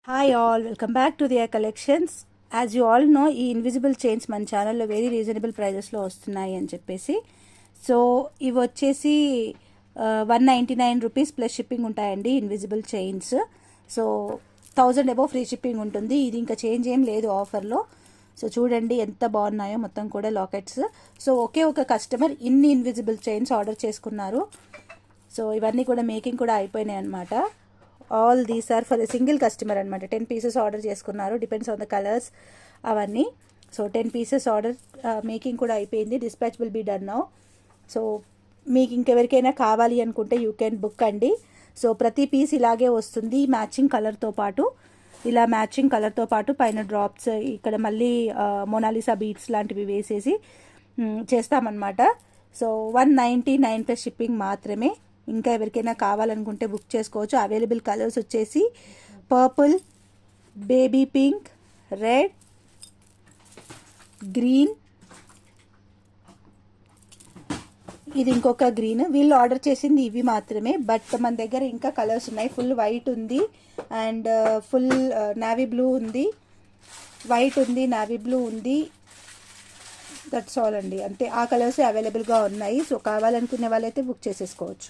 Hi all, welcome back to dear collections. As you all know, ఈ invisible chains మన ఛానల్లో very reasonable ప్రైజెస్లో వస్తున్నాయి అని చెప్పేసి. సో ఇవి వచ్చేసి 199 రూపీస్ ప్లస్ షిప్పింగ్ ఉంటాయండి invisible chains. So 1000 above free shipping ఉంటుంది. ఇది ఇంకా చేంజ్ ఏం లేదు ఆఫర్లో. సో చూడండి ఎంత బాగున్నాయో మొత్తం కూడా లాకెట్స్. సో ఒకే ఒక కస్టమర్ ఇన్ని ఇన్విజిబుల్ చైన్స్ ఆర్డర్ చేసుకున్నారు. సో ఇవన్నీ కూడా మేకింగ్ కూడా అయిపోయినాయి అనమాట. All these are for single customer అనమాట. 10 పీసెస్ ఆర్డర్ చేసుకున్నారు, డిపెండ్స్ ఆన్ ద కలర్స్ అవన్నీ. సో 10 పీసెస్ ఆర్డర్ మేకింగ్ కూడా అయిపోయింది. Dispatch will be done now. So మీకు ఇంకెవరికైనా కావాలి అనుకుంటే యూ కెన్ బుక్ అండి. సో ప్రతి పీస్ ఇలాగే వస్తుంది మ్యాచింగ్ కలర్తో పాటు. ఇలా మ్యాచింగ్ కలర్తో పాటు పైన డ్రాప్స్, ఇక్కడ మళ్ళీ మోనాలిసా బీట్స్ లాంటివి వేసేసి చేస్తామన్నమాట. సో 199 ప్లస్ షిప్పింగ్ మాత్రమే. ఇంకా ఎవరికైనా కావాలనుకుంటే బుక్ చేసుకోవచ్చు. అవైలబుల్ కలర్స్ వచ్చేసి purple, baby pink, red, green, ఇది ఇంకొక గ్రీన్. వీళ్ళు ఆర్డర్ చేసింది ఇవి మాత్రమే, బట్ మన దగ్గర ఇంకా కలర్స్ ఉన్నాయి. ఫుల్ వైట్ ఉంది అండ్ ఫుల్ నావీ బ్లూ ఉంది, వైట్ ఉంది, నావీ బ్లూ ఉంది. దట్స్ ఆల్ అండి. అంటే ఆ కలర్స్ అవైలబుల్గా ఉన్నాయి. సో కావాలనుకునే వాళ్ళైతే బుక్ చేసేసుకోవచ్చు.